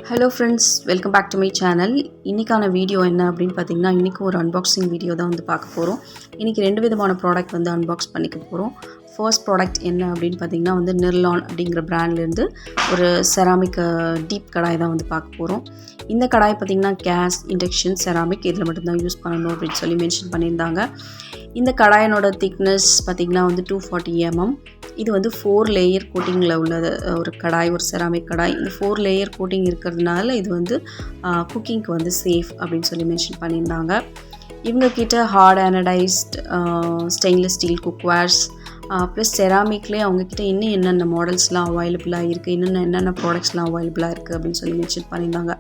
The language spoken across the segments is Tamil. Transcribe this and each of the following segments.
Hello friends, welcome back to my channel. இன்னைக்கான வீடியோ என்ன அப்படின்னு பார்த்தீங்கன்னா இன்னைக்கு ஒரு அன்பாக்சிங் வீடியோ தான் வந்து பார்க்க போகிறோம். இன்னைக்கு ரெண்டு விதமான ப்ராடக்ட் வந்து அன்பாக்ஸ் பண்ணிக்க போகிறோம். ஃபர்ஸ்ட் ப்ராடக்ட் என்ன அப்படின்னு பார்த்தீங்கன்னா வந்து Nirlon அப்படிங்கிற பிராண்ட்லேருந்து ஒரு செராமிக் டீப் கடாய் தான் வந்து பார்க்க போகிறோம். இந்த கடாய் பார்த்தீங்கன்னா கேஸ், இண்டக்ஷன், செராமிக் இதில் மட்டும்தான் யூஸ் பண்ணணும் அப்படின்னு சொல்லி மென்ஷன் பண்ணியிருந்தாங்க. இந்த கடாயினோட திக்னஸ் பார்த்திங்கன்னா வந்து 240 mm. இது வந்து 4 லேயர் கோட்டிங்கில் உள்ளது ஒரு கடாய், ஒரு செராமிக் கடாய். இந்த 4 லேயர் கோட்டிங் இருக்கிறதுனால இது வந்து குக்கிங்க்கு வந்து சேஃப் அப்படின்னு சொல்லி மென்ஷன் பண்ணியிருந்தாங்க. இவங்கக்கிட்ட hard anodised stainless steel cookwares plus செராமிக்லேயே அவங்கக்கிட்ட இன்னும் என்னென்ன மாடல்ஸ்லாம் அவைலபிளாக இருக்குது, என்னென்ன ப்ராடக்ட்ஸ்லாம் அவைலபிளாக இருக்குது அப்படின்னு சொல்லி மென்ஷன் பண்ணியிருந்தாங்க.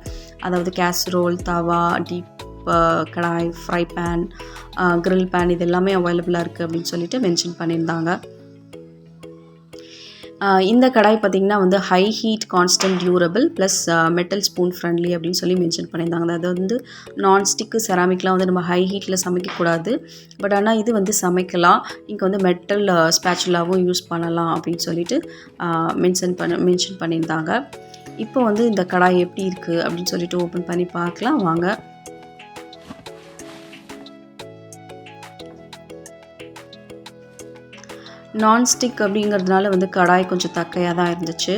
அதாவது கேசரோல், தவா, டீப் கடாய், ஃப்ரை பேன், கிரில் பேன் இது எல்லாமே அவைலபிளாக இருக்குது அப்படின்னு சொல்லிட்டு மென்ஷன் பண்ணியிருந்தாங்க. இந்த கடாய் பார்த்திங்கன்னா வந்து high heat constant durable plus metal spoon friendly அப்படின்னு சொல்லி மென்ஷன் பண்ணியிருந்தாங்க. அது வந்து நான்ஸ்டிக்கு செராமிக்லாம் வந்து நம்ம ஹை ஹீட்டில் சமைக்கக்கூடாது, பட் ஆனால் இது வந்து சமைக்கலாம். இங்கே வந்து மெட்டல் ஸ்பேச்சுலாவும் யூஸ் பண்ணலாம் அப்படின்னு சொல்லிட்டு மென்ஷன் பண்ணியிருந்தாங்க. இப்போ வந்து இந்த கடாய் எப்படி இருக்குது அப்படின்னு சொல்லிட்டு ஓப்பன் பண்ணி பார்க்கலாம் வாங்க. நான்ஸ்டிக் அப்படிங்கிறதுனால வந்து கடாய் கொஞ்சம் தக்கையாக தான் இருந்துச்சு.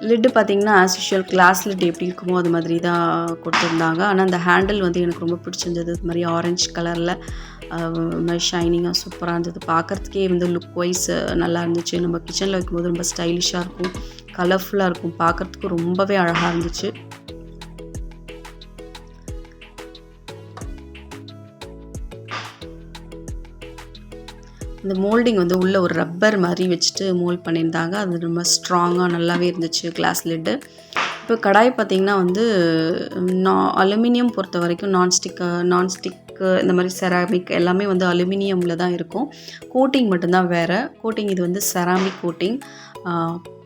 லிட்டு பார்த்திங்கன்னா ஆஸ் யூஷுவல் கிளாஸ் லிட் எப்படி இருக்குமோ அது மாதிரி தான் கொடுத்துருந்தாங்க. ஆனால் அந்த ஹேண்டில் வந்து எனக்கு ரொம்ப பிடிச்சிருந்தது. இது மாதிரி ஆரஞ்சு கலரில் மாதிரி ஷைனிங்காக சூப்பராக இருந்தது. பார்க்குறதுக்கே வந்து லுக் வைஸ் நல்லா இருந்துச்சு. நம்ம கிச்சனில் வைக்கும்போது ரொம்ப ஸ்டைலிஷாக இருக்கும், கலர்ஃபுல்லாக இருக்கும், பார்க்குறதுக்கு ரொம்பவே அழகாக இருந்துச்சு. இந்த மோல்டிங் வந்து உள்ளே ஒரு ரப்பர் மாதிரி வச்சுட்டு மோல்ட் பண்ணியிருந்தாங்க. அது ரொம்ப ஸ்ட்ராங்காக நல்லாவே இருந்துச்சு கிளாஸ் லிட்டு. இப்போ கடாய் பார்த்திங்கன்னா வந்து அலுமினியம் பொறுத்த வரைக்கும் நான்ஸ்டிக்கு இந்த மாதிரி செராமிக் எல்லாமே வந்து அலுமினியமில் தான் இருக்கும். கோட்டிங் மட்டும்தான் வேறு. கோட்டிங் இது வந்து செராமிக் கோட்டிங்.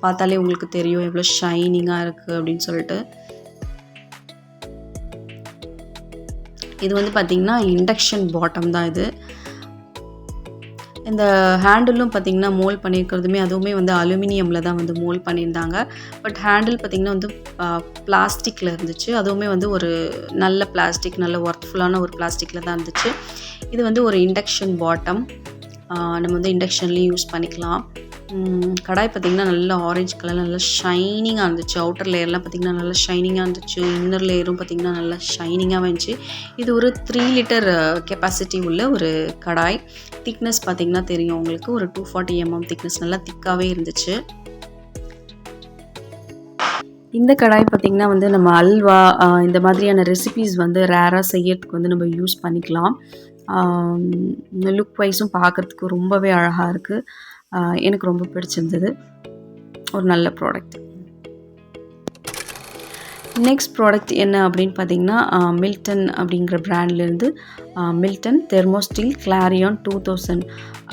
பார்த்தாலே உங்களுக்கு தெரியும் எவ்வளோ ஷைனிங்காக இருக்குது அப்படின்னு சொல்லிட்டு. இது வந்து பார்த்திங்கன்னா இண்டக்ஷன் பாட்டம் தான் இது. இந்த ஹேண்டிலும் பார்த்திங்கன்னா மோல்ட் பண்ணியிருக்கிறதுமே அதுவுமே வந்து அலுமினியமில் தான் வந்து மோல்ட் பண்ணியிருந்தாங்க. பட் ஹேண்டில் பார்த்திங்கன்னா வந்து பிளாஸ்டிக்கில் இருந்துச்சு. அதுவுமே வந்து ஒரு நல்ல பிளாஸ்டிக், நல்ல ஒர்த்ஃபுல்லான ஒரு பிளாஸ்டிக்கில் தான் இருந்துச்சு. இது வந்து ஒரு இண்டக்ஷன் பாட்டம். நம்ம வந்து இண்டக்ஷன்லேயும் யூஸ் பண்ணிக்கலாம். கடாய் பார்த்திங்கன்னா நல்லா ஆரஞ்சு கலரில் நல்லா ஷைனிங்காக இருந்துச்சு. அவுட்டர் லேயர்லாம் பார்த்திங்கன்னா நல்லா ஷைனிங்காக இருந்துச்சு. இன்னர் லேயரும் பார்த்திங்கன்னா நல்லா ஷைனிங்காக இருந்துச்சு. இது ஒரு 3 லிட்டர் கெப்பாசிட்டி உள்ள ஒரு கடாய். திக்னஸ் பார்த்திங்கன்னா தெரியும் உங்களுக்கு, ஒரு 240 mm திக்னஸ், நல்லா திக்காகவே இருந்துச்சு. இந்த கடாய் பார்த்திங்கன்னா வந்து நம்ம அல்வா இந்த மாதிரியான ரெசிபீஸ் வந்து ரேராக செய்யறதுக்கு வந்து நம்ம யூஸ் பண்ணிக்கலாம். லுக் வைஸும் பார்க்குறதுக்கு ரொம்பவே அழகாக இருக்குது. எனக்கு ரொம்ப பிடிச்சிருந்தது. ஒரு நல்ல ப்ராடக்ட். நெக்ஸ்ட் ப்ராடக்ட் என்ன அப்படின்னு பார்த்தீங்கன்னா மில்டன் அப்படிங்கிற பிராண்ட்லேருந்து மில்டன் தெர்மோஸ்டீல் கிளாரியான் 2000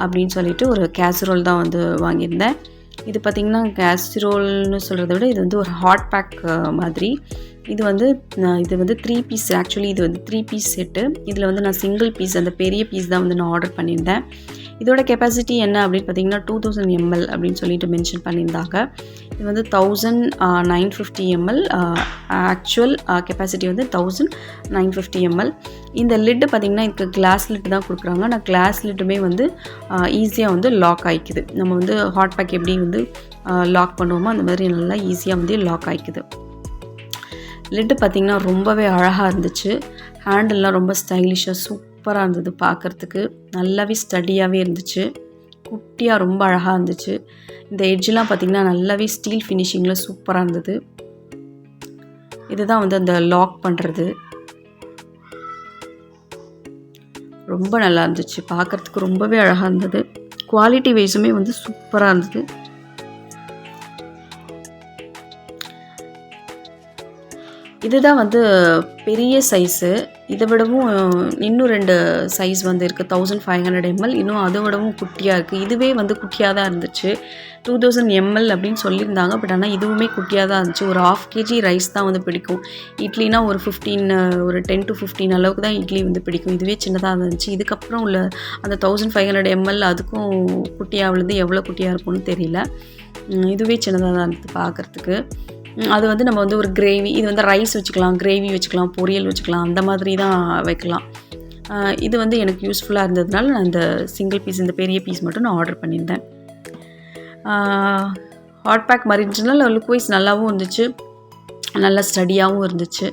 அப்படின்னு சொல்லிட்டு ஒரு கேசரோல் தான் வந்து வாங்கியிருந்தேன். இது பார்த்திங்கன்னா கேசரோல்னு சொல்கிறத விட இது வந்து ஒரு ஹாட் பேக் மாதிரி. இது வந்து 3 பீஸ். ஆக்சுவலி இது வந்து 3 பீஸ் செட்டு. இதில் வந்து நான் சிங்கிள் பீஸ், அந்த பெரிய பீஸ் தான் வந்து நான் ஆர்டர் பண்ணியிருந்தேன். இதோட கெப்பாசிட்டி என்ன அப்படின்னு பார்த்தீங்கன்னா 2000 ml அப்படின்னு சொல்லிட்டு மென்ஷன் பண்ணியிருந்தாங்க. இது வந்து 1950 ml. ஆக்சுவல் கெப்பாசிட்டி வந்து 1950 ml. இந்த லிட்டு பார்த்திங்கன்னா இதுக்கு கிளாஸ் லிட்டு தான் கொடுக்குறாங்க. ஆனால் கிளாஸ் லிட்டுமே வந்து ஈஸியாக வந்து லாக் ஆகிக்குது. நம்ம வந்து ஹாட் பேக் எப்படி வந்து லாக் பண்ணுவோமோ அந்த மாதிரி நல்லா ஈஸியாக வந்து லாக் ஆகிக்குது. லிட்டு பார்த்திங்கன்னா ரொம்பவே அழகாக இருந்துச்சு. ஹேண்டில்லாம் ரொம்ப ஸ்டைலிஷாக சூப்பராக இருந்தது. பார்க்குறதுக்கு நல்லாவே ஸ்டடியாகவே இருந்துச்சு. குட்டியாக ரொம்ப அழகாக இருந்துச்சு. இந்த எட்ஜெலாம் பார்த்திங்கன்னா நல்லாவே ஸ்டீல் ஃபினிஷிங்கில் சூப்பராக இருந்தது. இதுதான் வந்து அந்த லாக் பண்ணுறது. ரொம்ப நல்லா இருந்துச்சு. பார்க்குறதுக்கு ரொம்பவே அழகாக இருந்தது. குவாலிட்டி வைஸுமே வந்து சூப்பராக இருந்தது. இதுதான் வந்து பெரிய சைஸு. இதை விடவும் இன்னும் 2 சைஸ் வந்து இருக்குது. 1500 ml. இன்னும் அதை விடவும் குட்டியாக இருக்குது. இதுவே வந்து குட்டியாக தான் இருந்துச்சு. 2000 ml அப்படின்னு சொல்லியிருந்தாங்க. பட் ஆனால் இதுவுமே குட்டியாக தான் இருந்துச்சு. ஒரு 1/2 kg ரைஸ் தான் வந்து பிடிக்கும். இட்லினா ஒரு 10 to 15 அளவுக்கு தான் இட்லி வந்து பிடிக்கும். இதுவே சின்னதாக இருந்துச்சு. இதுக்கப்புறம் உள்ள அந்த 1500 ml அதுக்கும் குட்டியாக விழுந்து எவ்வளோ குட்டியாக இருக்கும்னு தெரியல. இதுவே சின்னதாக தான் இருந்தது பார்க்குறதுக்கு. அது வந்து நம்ம வந்து ஒரு கிரேவி, இது வந்து ரைஸ் வச்சுக்கலாம், கிரேவி வச்சுக்கலாம், பொரியல் வச்சுக்கலாம், அந்த மாதிரி தான் வைக்கலாம். இது வந்து எனக்கு யூஸ்ஃபுல்லாக இருந்ததுனால நான் இந்த சிங்கிள் பீஸ், இந்த பெரிய பீஸ் மட்டும் நான் ஆர்டர் பண்ணியிருந்தேன். ஹாட் பேக் மாதிரி இருந்துச்சுனால லுக் வைஸ் நல்லாவும் இருந்துச்சு, நல்லா ஸ்டடியாகவும் இருந்துச்சு,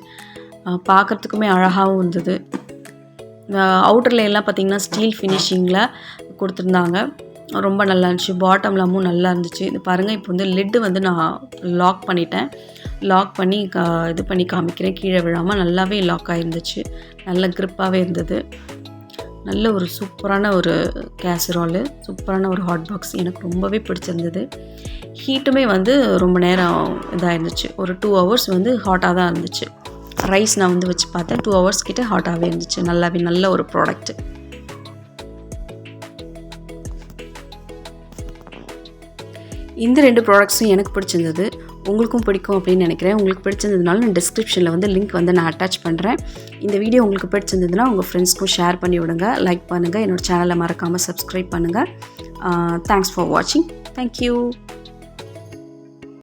பார்க்குறதுக்குமே அழகாகவும் இருந்தது. அவுட்டரில் எல்லாம் பார்த்திங்கன்னா ஸ்டீல் ஃபினிஷிங்கில் கொடுத்துருந்தாங்க, ரொம்ப நல்லா இருந்துச்சு. பாட்டம்லாமும் நல்லா இருந்துச்சு. இது பாருங்கள், இப்போ வந்து லிட்டு வந்து நான் லாக் பண்ணிட்டேன். லாக் பண்ணி இது பண்ணி காமிக்கிறேன், கீழே விழாமல் நல்லாவே லாக் ஆகிருந்துச்சு, நல்ல க்ரிப்பாகவே இருந்தது. நல்ல ஒரு சூப்பரான ஒரு கேசரோலு, சூப்பரான ஒரு ஹாட் பாக்ஸ், எனக்கு ரொம்பவே பிடிச்சிருந்தது. ஹீட்டுமே வந்து ரொம்ப நேரம் இதாக இருந்துச்சு, ஒரு 2 ஹவர்ஸ் வந்து ஹாட்டாக தான் இருந்துச்சு. ரைஸ் நான் வந்து வச்சு பார்த்தேன், 2 ஹவர்ஸ் கிட்டே ஹாட்டாகவே இருந்துச்சு. நல்லாவே நல்ல ஒரு ப்ராடக்ட்டு. இந்த 2 ப்ராடக்ட்ஸும் எனக்கு பிடிச்சிருந்தது, உங்களுக்கும் பிடிக்கும் அப்படின்னு நினைக்கிறேன். உங்களுக்கு பிடிச்சிருந்ததுனால நான் டிஸ்கிரிப்ஷனில் வந்து லிங்க் வந்து நான் அட்டாச் பண்ணுறேன். இந்த வீடியோ உங்களுக்கு பிடிச்சிருந்ததுன்னா உங்கள் ஃப்ரெண்ட்ஸ்க்கும் ஷேர் பண்ணி விடுங்க, லைக் பண்ணுங்கள், என்னோடய சேனலை மறக்காமல் சப்ஸ்கிரைப் பண்ணுங்கள். தேங்க்ஸ் ஃபார் வாட்சிங். தேங்க்யூ.